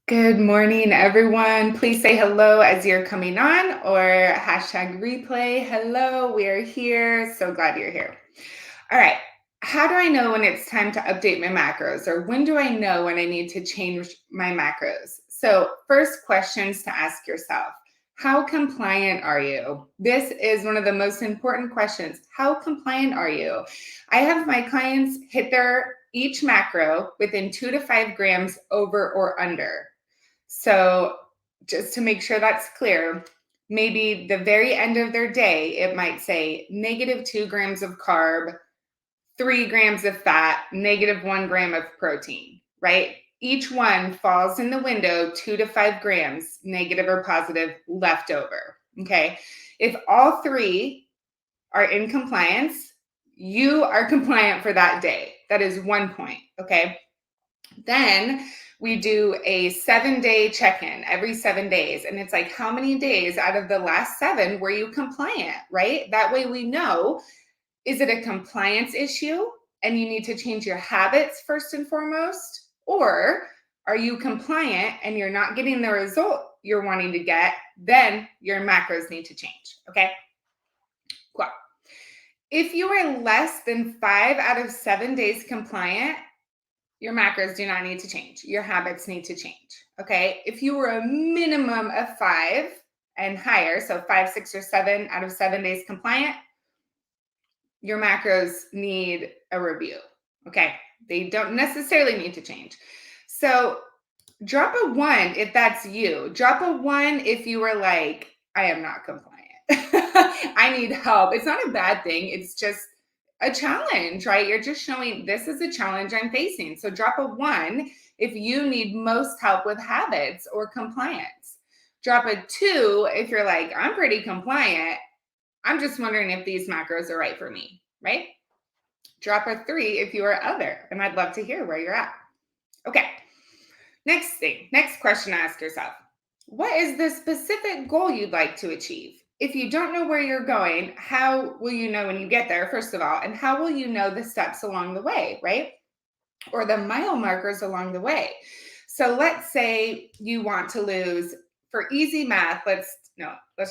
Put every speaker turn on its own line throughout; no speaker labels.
Good morning, everyone. Please say hello as you're coming on or hashtag replay. Hello, we're here. So glad you're here. All right. How do I know when it's time to update my macros, or when do I know when I need to change my macros? So, first questions to ask yourself: how compliant are you? This is one of the most important questions. How compliant are you? I have my clients hit their each macro within 2 to 5 grams over or under. So, just to make sure that's clear, maybe the very end of their day, it might say -2 grams of carb, 3 grams of fat, -1 gram of protein, right? Each one falls in the window 2 to 5 grams, negative or positive, left over. Okay. If all three are in compliance, you are compliant for that day. That is one point. Okay. Then we do a 7-day check in every 7 days. And it's like, how many days out of the last 7 were you compliant, right? That way we know, is it a compliance issue and you need to change your habits first and foremost? Or are you compliant and you're not getting the result you're wanting to get? Then your macros need to change. Okay. Cool. If you are less than 5 out of 7 days compliant, your macros do not need to change. Your habits need to change. Okay. If you were a minimum of 5 and higher, so 5, 6, or 7 out of 7 days compliant, your macros need a review. Okay. They don't necessarily need to change. So drop a 1 if that's you. Drop a 1 if you were like, I am not compliant. I need help. It's not a bad thing. It's just a challenge, right? You're just showing this is a challenge I'm facing. So drop a 1 if you need most help with habits or compliance. Drop a 2 if you're like, I'm pretty compliant. I'm just wondering if these macros are right for me, right? Drop a 3 if you are other, and I'd love to hear where you're at. Okay. Next question to ask yourself: what is the specific goal you'd like to achieve? If you don't know where you're going, how will you know when you get there, first of all? And how will you know the steps along the way, right? Or the mile markers along the way? So let's say you want to lose, for easy math, let's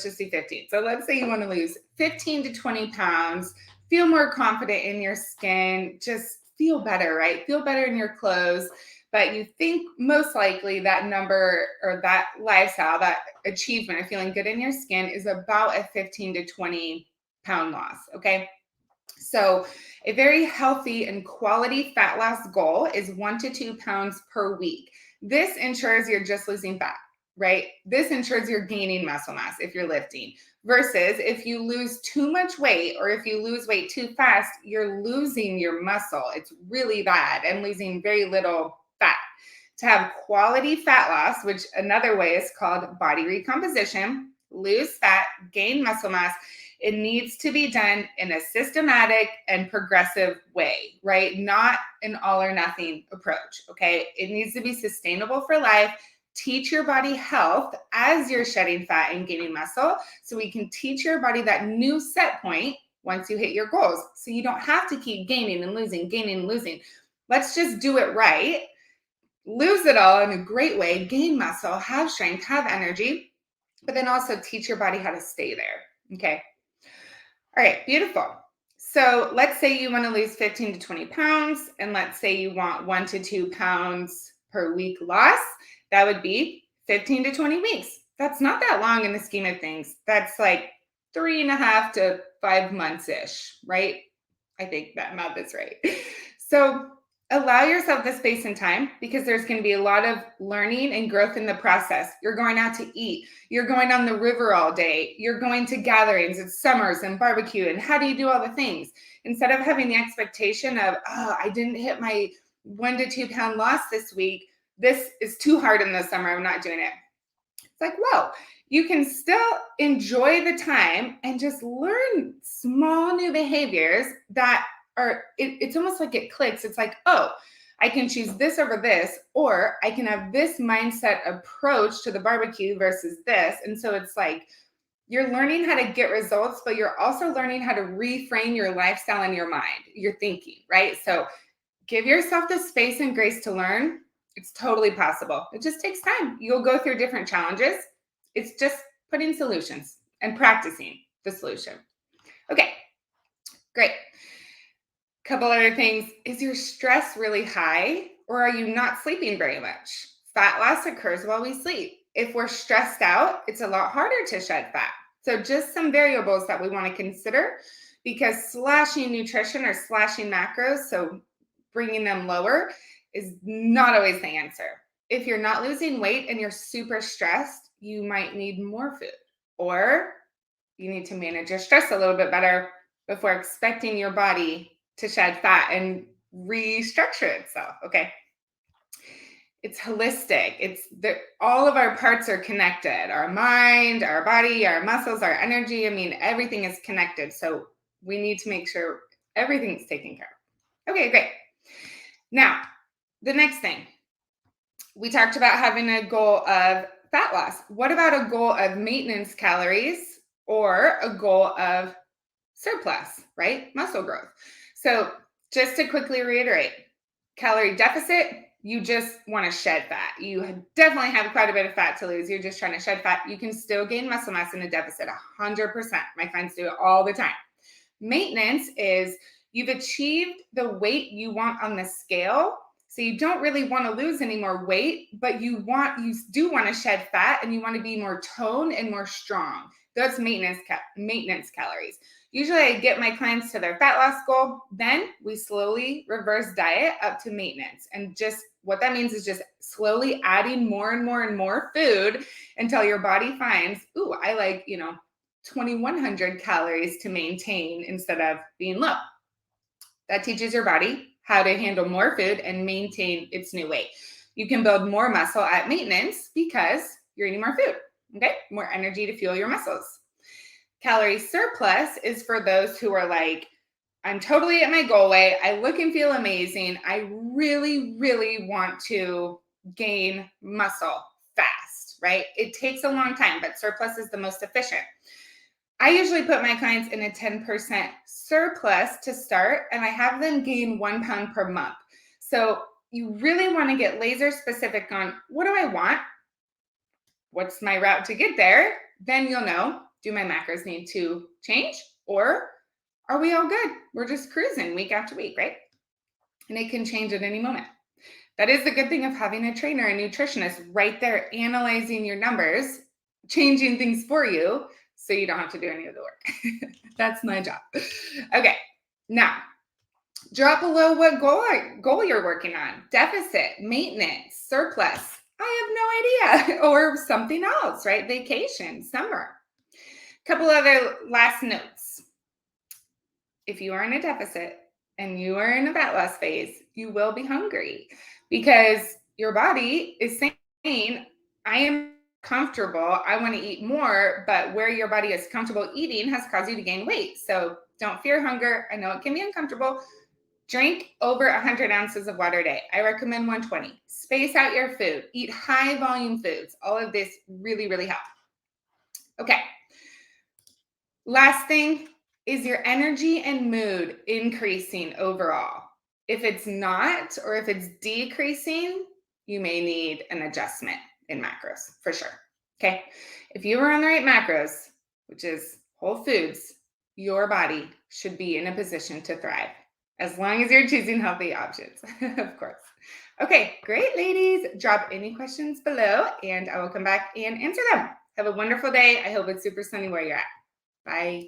just do 15. So let's say you want to lose 15 to 20 pounds, feel more confident in your skin, just feel better, right? Feel better in your clothes. But you think most likely that number or that lifestyle, that achievement of feeling good in your skin is about a 15 to 20 pound loss. Okay. So, a very healthy and quality fat loss goal is 1 to 2 pounds per week. This ensures you're just losing fat, right? This ensures you're gaining muscle mass if you're lifting. Versus if you lose too much weight or if you lose weight too fast, you're losing your muscle. It's really bad and losing very little fat. To have quality fat loss, which another way is called body recomposition, lose fat, gain muscle mass, it needs to be done in a systematic and progressive way, right? Not an all or nothing approach, okay? It needs to be sustainable for life. Teach your body health as you're shedding fat and gaining muscle, so we can teach your body that new set point once you hit your goals. So you don't have to keep gaining and losing, gaining and losing. Let's just do it right. Lose it all in a great way, gain muscle, have strength, have energy, but then also teach your body how to stay there, okay? All right, beautiful. So let's say you want to lose 15 to 20 pounds, and let's say you want 1 to 2 pounds per week loss. That would be 15 to 20 weeks. That's not that long in the scheme of things. That's like 3.5 to 5 months ish, right? I think that math is right. So allow yourself the space and time, because there's going to be a lot of learning and growth in the process. You're going out to eat. You're going on the river all day. You're going to gatherings. It's summers and barbecue. And how do you do all the things? Instead of having the expectation of, oh, I didn't hit my 1 to 2 pound loss this week. This is too hard in the summer. I'm not doing it. It's like, whoa, you can still enjoy the time and just learn small new behaviors that it's almost like it clicks. It's like, oh, I can choose this over this, or I can have this mindset approach to the barbecue versus this. And so it's like you're learning how to get results, but you're also learning how to reframe your lifestyle and your mind, your thinking, right? So give yourself the space and grace to learn It's totally possible. It just takes time. You'll go through different challenges. It's just putting solutions and practicing the solution. Okay, great. Couple other things. Is your stress really high or are you not sleeping very much? Fat loss occurs while we sleep. If we're stressed out, it's a lot harder to shed fat. So, just some variables that we want to consider because slashing nutrition or slashing macros, so bringing them lower, is not always the answer. If you're not losing weight and you're super stressed, you might need more food or you need to manage your stress a little bit better before expecting your body to shed fat and restructure itself. Okay. It's holistic. All of our parts are connected. Our mind, our body, our muscles, our energy. I mean, everything is connected. So we need to make sure everything's taken care of. Okay, great. Now, the next thing. We talked about having a goal of fat loss. What about a goal of maintenance calories or a goal of surplus, right? Muscle growth. So just to quickly reiterate, calorie deficit, you just want to shed fat. You definitely have quite a bit of fat to lose. You're just trying to shed fat. You can still gain muscle mass in a deficit 100%. My clients do it all the time. Maintenance is you've achieved the weight you want on the scale. So you don't really want to lose any more weight, but you do want to shed fat and you want to be more toned and more strong. That's maintenance calories. Usually I get my clients to their fat loss goal. Then we slowly reverse diet up to maintenance. And just what that means is just slowly adding more and more and more food until your body finds, ooh, I like, 2,100 calories to maintain instead of being low. That teaches your body how to handle more food and maintain its new weight. You can build more muscle at maintenance because you're eating more food, okay? More energy to fuel your muscles. Calorie surplus is for those who are like, I'm totally at my goal weight. I look and feel amazing. I really, really want to gain muscle fast, right? It takes a long time, but surplus is the most efficient. I usually put my clients in a 10% surplus to start, and I have them gain 1 pound per month. So you really want to get laser specific on what do I want? What's my route to get there? Then you'll know, do my macros need to change or are we all good? We're just cruising week after week, right? And it can change at any moment. That is the good thing of having a trainer, a nutritionist right there analyzing your numbers, changing things for you so you don't have to do any of the work. That's my job. Okay, now drop below what goal you're working on. Deficit, maintenance, surplus. I have no idea. Or something else, right? Vacation, summer. Couple other last notes. If you are in a deficit and you are in a fat loss phase, you will be hungry because your body is saying, I am comfortable. I want to eat more, but where your body is comfortable eating has caused you to gain weight. So don't fear hunger. I know it can be uncomfortable. Drink over 100 ounces of water a day. I recommend 120. Space out your food. Eat high volume foods. All of this really, really helps. Okay. Last thing, is your energy and mood increasing overall? If it's not, or if it's decreasing, you may need an adjustment in macros for sure. Okay. If you are on the right macros, which is whole foods, your body should be in a position to thrive as long as you're choosing healthy options, of course. Okay, great, ladies. Drop any questions below and I will come back and answer them. Have a wonderful day. I hope it's super sunny where you're at. Bye.